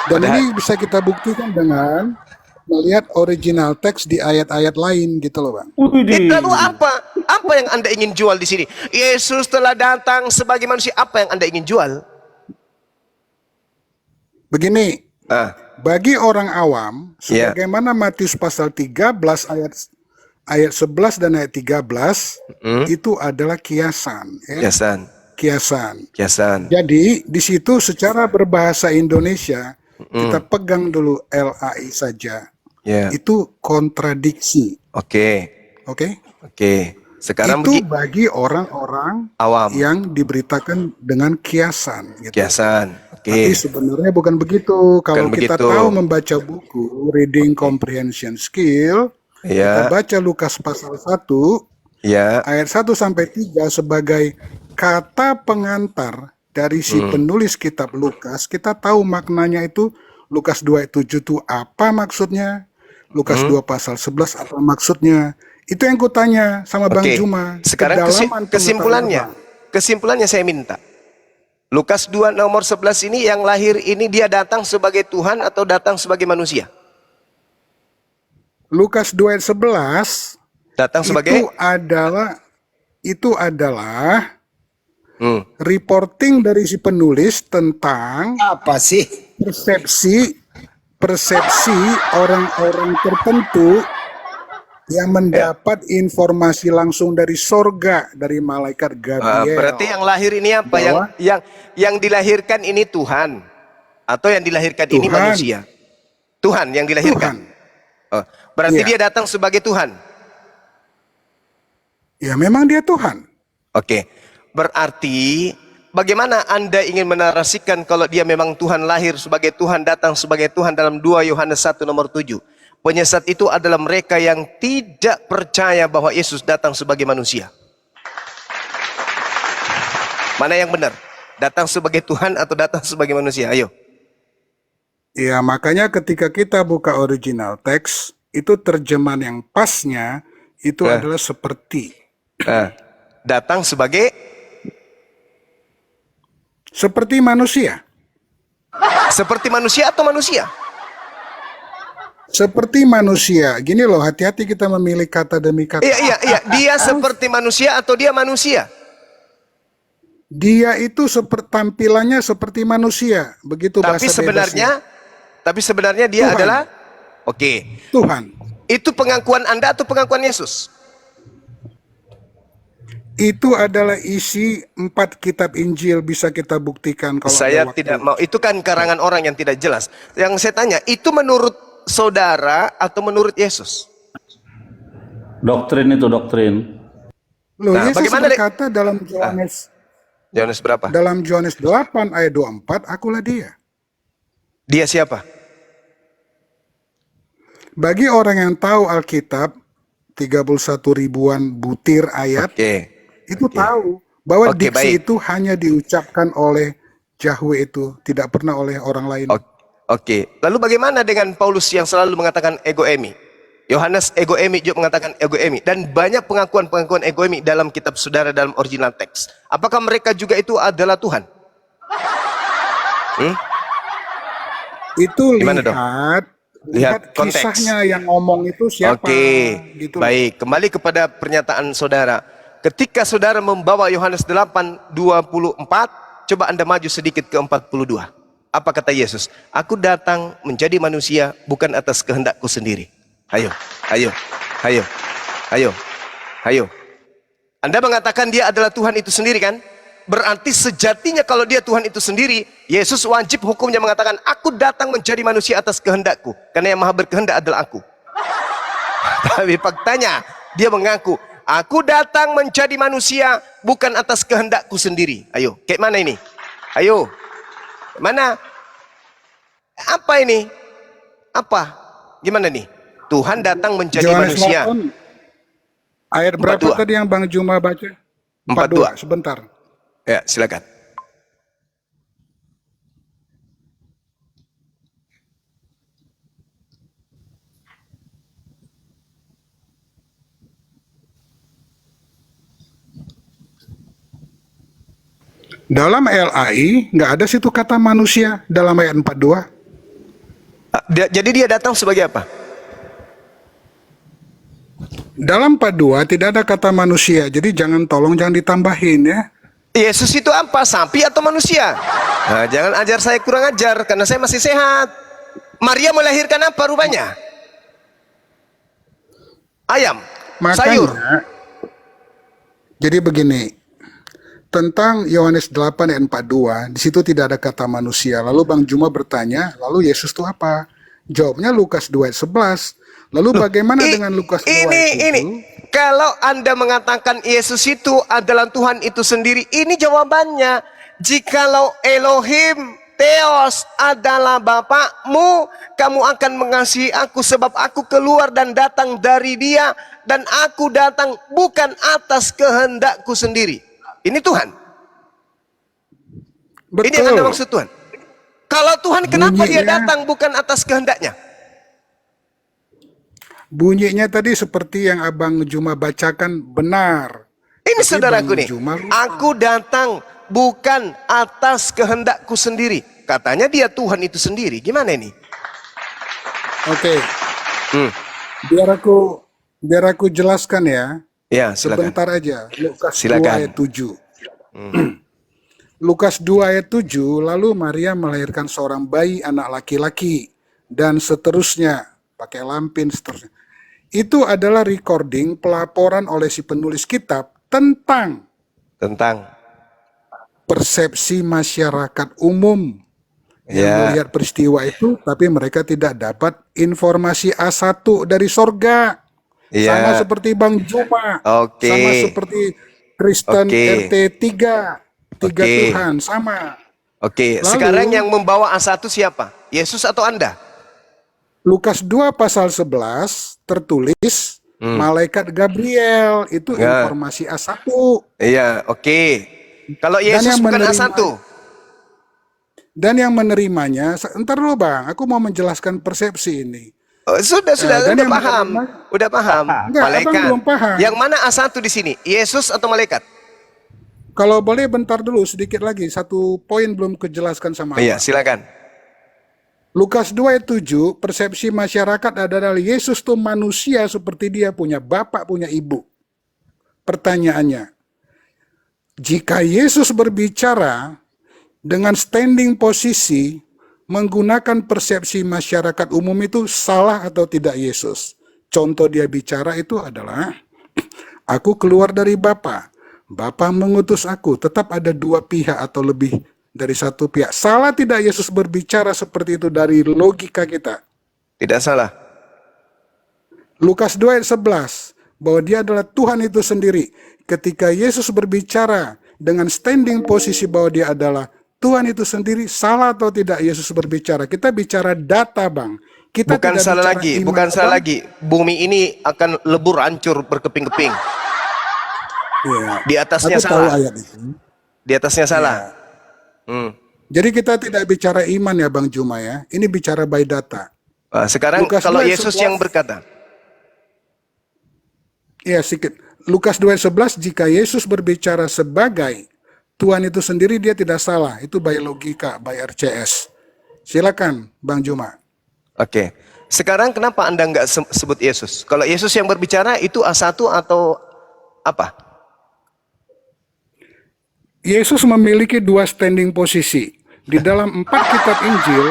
Dan ini bisa kita buktikan dengan melihat original teks di ayat-ayat lain, gitu loh Bang. Lalu apa? Apa yang Anda ingin jual di sini? Yesus telah datang sebagai manusia. Apa yang Anda ingin jual? Begini, bagi orang awam, Ya. sebagaimana Matius pasal 13 ayat 11 dan ayat 13 itu adalah kiasan, ya. Kiasan. Jadi di situ secara berbahasa Indonesia kita pegang dulu LAI saja. Ya. Itu kontradiksi. Oke. Oke? Sekarang Itu bagi orang-orang awam. yang diberitakan dengan kiasan, gitu. Kiasan. Tapi sebenarnya bukan begitu. Kalau Bukan kita begitu. tahu membaca buku Reading Comprehension Skill, kita baca Lukas pasal 1 Ya. ayat 1 sampai 3 sebagai kata pengantar dari si penulis kitab Lukas. Kita tahu maknanya itu Lukas 2 ayat 7 itu apa maksudnya? Lukas 2 pasal 11 apa maksudnya? Itu yang kutanya sama Bang Juma. Sekarang Kedalaman kesimpulannya. pengetahuan. Kesimpulannya saya minta. Lukas 2 nomor 11 ini yang lahir ini dia datang sebagai Tuhan atau datang sebagai manusia? Lukas 2 ayat 11 Datang sebagai itu adalah reporting dari si penulis tentang Apa sih? persepsi orang-orang tertentu yang mendapat informasi langsung dari sorga, dari malaikat Gabriel. berarti yang lahir ini apa? Bahwa Yang dilahirkan ini Tuhan atau yang dilahirkan ini Tuhan. manusia? Tuhan yang dilahirkan. Oh, berarti Iya. dia datang sebagai Tuhan. Ya memang dia Tuhan. Oke. Berarti bagaimana Anda ingin menarasikan kalau dia memang Tuhan lahir sebagai Tuhan, datang sebagai Tuhan dalam 2 Yohanes 1 nomor 7. Penyesat itu adalah mereka yang tidak percaya bahwa Yesus datang sebagai manusia. Mana yang benar? Datang sebagai Tuhan atau datang sebagai manusia? Ayo. Ya makanya ketika kita buka original teks, itu terjemahan yang pasnya itu adalah seperti. Datang sebagai manusia. seperti manusia atau manusia? Seperti manusia. Gini loh, hati-hati kita memilih kata demi kata. Iya. Dia seperti manusia atau dia manusia? Dia itu tampilannya seperti manusia. Begitu bahasa bebasnya. Tapi sebenarnya dia Tuhan. adalah Tuhan. Itu pengakuan Anda atau pengakuan Yesus? Itu adalah isi 4 kitab Injil, bisa kita buktikan kalau Saya ada waktu. tidak mau. Itu kan karangan orang yang tidak jelas. Yang saya tanya, itu menurut saudara atau menurut Yesus? Doktrin itu doktrin. Loh, Nah, Yesus bagaimana, Dek? berkata dalam Yohanes berapa? dalam Yohanes 8 ayat 24, akulah dia. Dia siapa? Bagi orang yang tahu Alkitab, 31 ribuan butir ayat, Oke. itu Oke. tahu bahwa Oke, diksi baik. itu hanya diucapkan oleh Yahweh itu, tidak pernah oleh orang lain. Oke. Lalu bagaimana dengan Paulus yang selalu mengatakan ego emi? Yohanes ego emi juga mengatakan ego emi, dan banyak pengakuan-pengakuan ego emi dalam kitab saudara dalam original teks. Apakah mereka juga itu adalah Tuhan? Itu Gimana dong? lihat konteks. kisahnya yang ngomong itu siapa. Oke, Gitu. baik. Kembali kepada pernyataan saudara. Ketika saudara membawa Yohanes 8:24, coba Anda maju sedikit ke 42. Apa kata Yesus? Aku datang menjadi manusia bukan atas kehendakku sendiri. Ayo, ayo, ayo, ayo, ayo. Anda mengatakan dia adalah Tuhan itu sendiri kan? Berarti sejatinya kalau dia Tuhan itu sendiri, Yesus wajib hukumnya mengatakan, aku datang menjadi manusia atas kehendakku. Karena yang maha berkehendak adalah aku. Tapi faktanya, dia mengaku, aku datang menjadi manusia bukan atas kehendakku sendiri. Ayo, kayak mana ini? Ayo, mana? Apa ini? Apa? Gimana nih? Tuhan datang menjadi Yohanes manusia. 8, ayat berapa 42. tadi yang Bang Juma baca? 42. Sebentar. Ya, silakan. Dalam LAI nggak ada situ kata manusia dalam ayat 42. Jadi dia datang sebagai apa? Dalam 42 tidak ada kata manusia, jadi jangan ditambahin ya. Yesus itu apa? Sapi atau manusia? Nah, jangan ajar saya kurang ajar, karena saya masih sehat. Maria melahirkan apa rupanya? Ayam, sayur. Jadi begini, tentang Yohanes 8 ayat 42, di situ tidak ada kata manusia. Lalu Bang Juma bertanya, lalu Yesus itu apa? Jawabnya Lukas 2 ayat 11. Lalu bagaimana dengan Lukas 2 ayat 7? Ini. Kalau Anda mengatakan Yesus itu adalah Tuhan itu sendiri, ini jawabannya. Jikalau Elohim Theos adalah Bapakmu, kamu akan mengasihi aku sebab aku keluar dan datang dari Dia, dan aku datang bukan atas kehendakku sendiri. Ini Tuhan. Betul. Ini yang Anda maksud Tuhan. Kalau Tuhan, kenapa Dia datang bukan atas kehendaknya? Bunyinya tadi seperti yang Abang Juma bacakan benar. Ini Tapi saudaraku Bang nih, Juma lupa. aku datang bukan atas kehendakku sendiri. Katanya dia Tuhan itu sendiri. Gimana ini? Oke. Biar aku jelaskan ya. Ya, silakan. Sebentar aja. Lukas 2 Silakan. ayat 7. Lukas 2 ayat 7, lalu Maria melahirkan seorang bayi anak laki-laki dan seterusnya, pakai lampin seterusnya. Itu adalah recording pelaporan oleh si penulis kitab tentang persepsi masyarakat umum yang melihat peristiwa itu, tapi mereka tidak dapat informasi A1 dari sorga. Sama seperti Bang Juma, sama seperti Kristen RT 3 Tuhan, sama. Oke, Lalu, sekarang yang membawa A1 siapa? Yesus atau Anda? Lukas 2 pasal 11 tertulis malaikat Gabriel, itu informasi A1. Iya, oke. Kalau Yesus bukan A1. Dan yang menerimanya, entar dulu Bang, aku mau menjelaskan persepsi ini. Oh, sudah, udah paham. Udah paham. Enggak, Malaikat. Abang belum paham. Yang mana A1 di sini? Yesus atau malaikat? Kalau boleh bentar dulu sedikit lagi, satu poin belum kejelaskan sama Abang. Iya, silakan. Lukas 2 ayat 7, persepsi masyarakat adalah Yesus itu manusia seperti dia, punya bapak, punya ibu. Pertanyaannya, jika Yesus berbicara dengan standing posisi, menggunakan persepsi masyarakat umum, itu salah atau tidak Yesus? Contoh dia bicara itu adalah, aku keluar dari Bapa, Bapa mengutus aku. Tetap ada dua pihak atau lebih dari satu pihak. Salah tidak Yesus berbicara seperti itu dari logika kita? Tidak salah. Lukas 2 ayat 11, bahwa dia adalah Tuhan itu sendiri. Ketika Yesus berbicara dengan standing posisi bahwa dia adalah Tuhan itu sendiri, salah atau tidak Yesus berbicara? Kita bicara data Bang. Kita Bukan tidak salah bicara lagi, iman, bukan salah Abang. lagi. Bumi ini akan lebur, hancur, berkeping-keping. Iya. Di atasnya Aku tahu salah. ayat itu. Di atasnya salah. Iya. Hmm. Jadi kita tidak bicara iman ya Bang Juma ya. Ini bicara by data. Sekarang Lukas kalau 2 ayat Yesus 11. yang berkata, Iya sedikit. Lukas 2 ayat 11, jika Yesus berbicara sebagai Tuhan itu sendiri, dia tidak salah. Itu by logika, by RCS. Silakan Bang Juma. oke. Sekarang kenapa Anda nggak sebut Yesus? Kalau Yesus yang berbicara itu A1 atau apa? Yesus memiliki dua standing posisi. Di dalam 4 kitab Injil,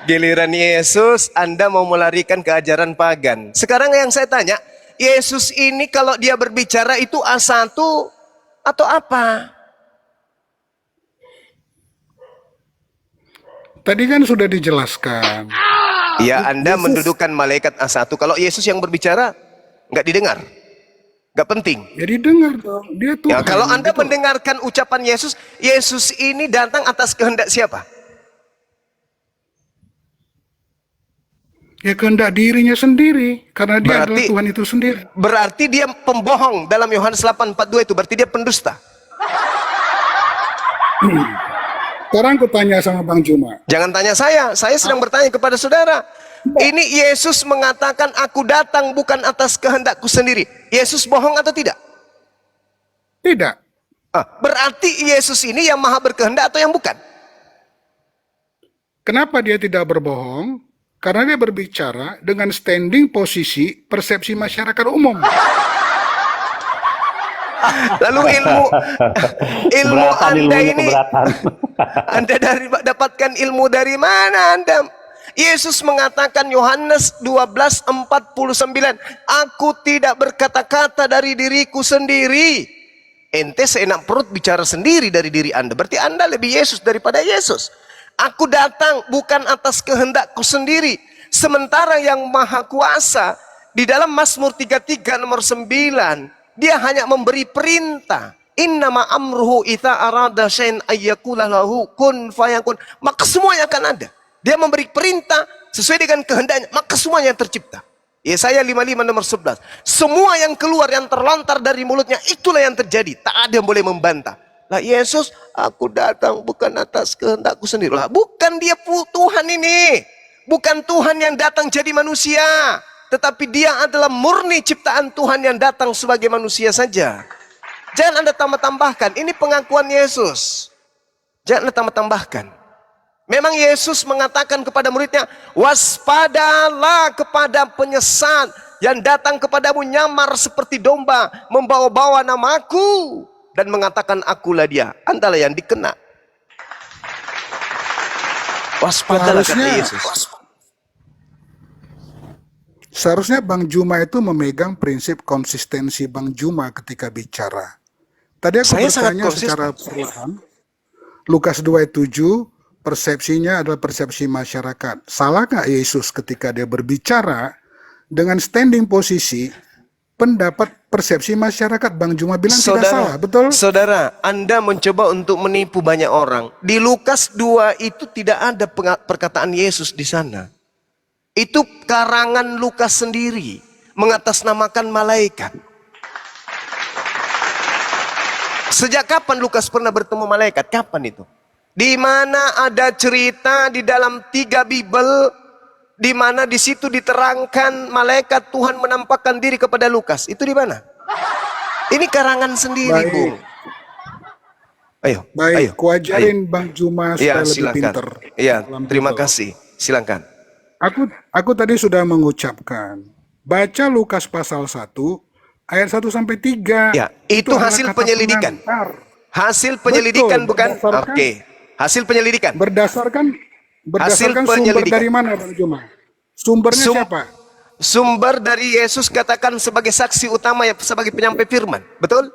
Giliran Yesus, Anda mau melarikan ke ajaran pagan. Sekarang yang saya tanya, Yesus ini kalau dia berbicara itu A1 atau apa? tadi kan sudah dijelaskan. Ya, Anda Yesus- mendudukan malaikat A1. Kalau Yesus yang berbicara, nggak didengar. Nggak penting. Jadi dengar dong, dia Tuhan. Ya, kalau Anda gitu. mendengarkan ucapan Yesus, Yesus ini datang atas kehendak siapa? Ya kehendak dirinya sendiri, karena dia adalah Berarti- Tuhan itu sendiri. Berarti dia pembohong dalam Yohanes 8:42 itu. Berarti dia pendusta. Sekarang aku tanya sama Bang Juma. Jangan tanya saya sedang bertanya kepada saudara. Ini Yesus mengatakan aku datang bukan atas kehendakku sendiri. Yesus bohong atau tidak? Tidak. Berarti Yesus ini yang maha berkehendak atau yang bukan? Kenapa dia tidak berbohong? Karena dia berbicara dengan standing posisi persepsi masyarakat umum. Lalu ilmu Keberatan Anda ilmunya, ini, keberatan. Anda dapatkan ilmu dari mana Anda? Yesus mengatakan Yohanes 12:49, aku tidak berkata-kata dari diriku sendiri. Ente seenak perut bicara sendiri dari diri Anda. Berarti Anda lebih Yesus daripada Yesus. Aku datang bukan atas kehendakku sendiri. Sementara yang maha kuasa di dalam Mazmur 33 nomor 9, dia hanya memberi perintah. Innama amruhu idza arada syai'an ayyakula lahu kun fayakun. Maka semuanya akan ada. Dia memberi perintah sesuai dengan kehendaknya, maka semuanya tercipta. Yesaya 55 nomor 11. Semua yang keluar, yang terlontar dari mulutnya, itulah yang terjadi. Tak ada yang boleh membantah. Lah Yesus, aku datang bukan atas kehendakku sendiri. Lah bukan dia Tuhan ini. Bukan Tuhan yang datang jadi manusia. Tetapi dia adalah murni ciptaan Tuhan yang datang sebagai manusia saja. Jangan Anda tambah-tambahkan. Ini pengakuan Yesus. Jangan Anda tambah-tambahkan. Memang Yesus mengatakan kepada muridnya, waspadalah kepada penyesat yang datang kepadamu nyamar seperti domba, membawa-bawa namaku dan mengatakan akulah dia. Andalah yang dikena. Waspadalah kata Yesus. Seharusnya Bang Juma itu memegang prinsip konsistensi Bang Juma ketika bicara. Tadi aku Saya sangat bertanya konsisten. secara perlahan. Lukas 2 ayat 7, persepsinya adalah persepsi masyarakat. Salah nggak Yesus ketika dia berbicara dengan standing posisi pendapat persepsi masyarakat? Bang Juma bilang tidak salah, betul? Saudara, Anda mencoba untuk menipu banyak orang. Di Lukas 2 itu tidak ada perkataan Yesus di sana. Itu karangan Lukas sendiri, mengatasnamakan malaikat. Sejak kapan Lukas pernah bertemu malaikat? Kapan itu? Di mana ada cerita di dalam 3 Bible, di mana di situ diterangkan malaikat Tuhan menampakkan diri kepada Lukas. Itu di mana? Ini karangan sendiri, Baik. Bung. Ayo, Baik, ayo. kuajarin Bang Juma supaya Ya, lebih silakan. pinter. Ya, dalam terima Bible. kasih. Silakan. Aku tadi sudah mengucapkan, baca Lukas pasal 1 ayat 1 sampai 3. Ya, itu adalah hasil kata penyelidikan. pengantar. Hasil penyelidikan Betul, bukan? berdasarkan- Oke. Hasil penyelidikan. Berdasarkan sumber penyelidikan. dari mana Bang Juma? Sumbernya Sum- siapa? Sumber dari Yesus katakan sebagai saksi utama ya, sebagai penyampai firman. Betul?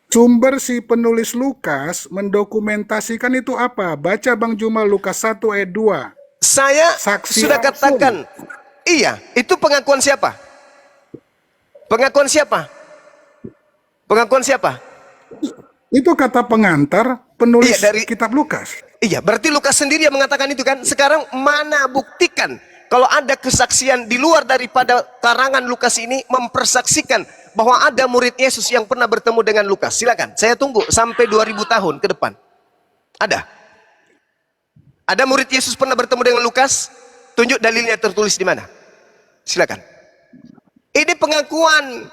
Sumber si penulis Lukas mendokumentasikan itu apa? Baca Bang Juma Lukas 1 ayat 2. Saya Saksi sudah langsung. katakan. Iya, itu pengakuan siapa? Pengakuan siapa? Pengakuan siapa? Itu kata pengantar penulis Iya, dari- kitab Lukas. Iya, berarti Lukas sendiri yang mengatakan itu kan. Sekarang mana buktikan kalau ada kesaksian di luar daripada karangan Lukas ini mempersaksikan bahwa ada murid Yesus yang pernah bertemu dengan Lukas. Silakan, saya tunggu sampai 2000 tahun ke depan. Ada? Ada murid Yesus pernah bertemu dengan Lukas? Tunjuk dalilnya tertulis di mana? Silakan. Ini pengakuan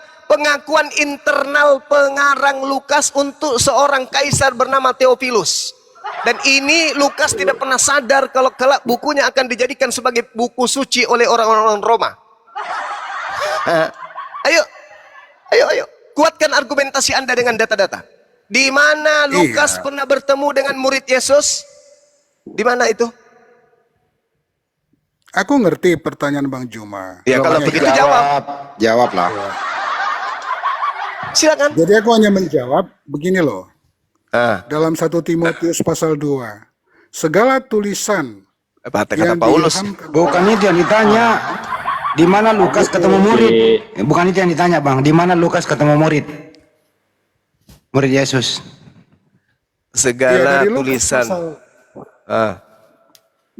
internal pengarang Lukas untuk seorang kaisar bernama Theophilus. Dan ini Lukas tidak pernah sadar kalau kelak bukunya akan dijadikan sebagai buku suci oleh orang-orang Roma. Ayo, kuatkan argumentasi Anda dengan data-data. Di mana Lukas pernah bertemu dengan murid Yesus? Di mana itu? Aku ngerti pertanyaan Bang Juma. Ya, kalau begitu jawab. Jawablah. Silakan. Jadi aku hanya menjawab begini loh. Dalam 1 Timotius pasal 2, segala tulisan Kata yang Paulus. diilhamkan Bukan itu yang ditanya. Di mana Lukas ketemu murid? Bukan itu yang ditanya, Bang. Di mana Lukas ketemu murid? Murid Yesus. Segala dari Lukas tulisan.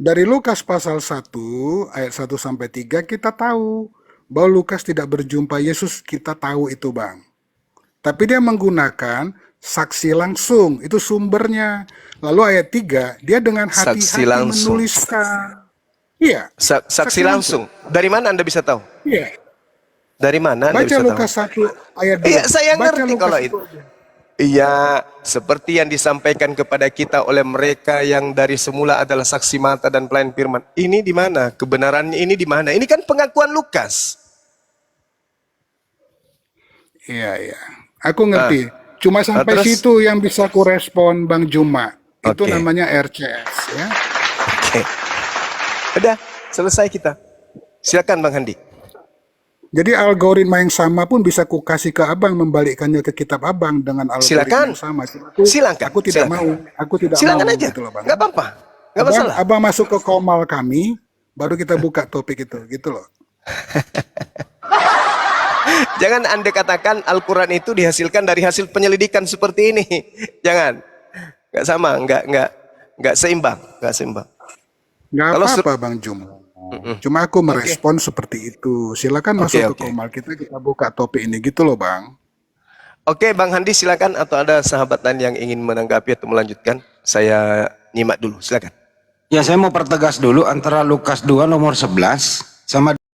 Dari Lukas pasal 1 ayat 1 sampai 3 kita tahu bahwa Lukas tidak berjumpa Yesus, kita tahu itu, Bang. Tapi dia menggunakan saksi langsung, itu sumbernya. Lalu ayat 3, dia dengan hati-hati menuliskan. Iya. Saksi langsung. Dari mana Anda bisa tahu? Iya. Dari mana Anda Baca bisa Lukas tahu? 1 ayat 2. Iya, saya Baca ngerti Lukas kalau 1. itu. Iya, seperti yang disampaikan kepada kita oleh mereka yang dari semula adalah saksi mata dan pelayan firman. Ini di mana? Kebenarannya ini di mana? Ini kan pengakuan Lukas. Iya. Aku ngerti. Cuma sampai terus? situ yang bisa ku respon Bang Juma. Itu Oke. namanya RCS ya. Oke. Udah, selesai kita. Silakan Bang Handi. Jadi algoritma yang sama pun bisa ku kasih ke Abang, membalikkannya ke kitab Abang dengan algoritma Silakan. yang sama. Silakan. Aku tidak Silakan. mau. Aku tidak Silakan mau aja. gitu loh, Bang. Nggak apa-apa. Nggak masalah. Abang masuk ke komal kami, baru kita buka topik itu, gitu loh. Jangan Anda katakan Al-Quran itu dihasilkan dari hasil penyelidikan seperti ini. Jangan. Nggak sama, nggak seimbang. Nggak seimbang. Nggak Kalau apa-apa Bang Jum. Cuma aku merespon seperti itu. Silakan masuk ke komal kita buka topik ini gitu loh, Bang. Oke, Bang Handi silakan, atau ada sahabat lain yang ingin menanggapi atau melanjutkan? Saya nyimak dulu, silakan. Ya, saya mau pertegas dulu antara Lukas 2 nomor 11 sama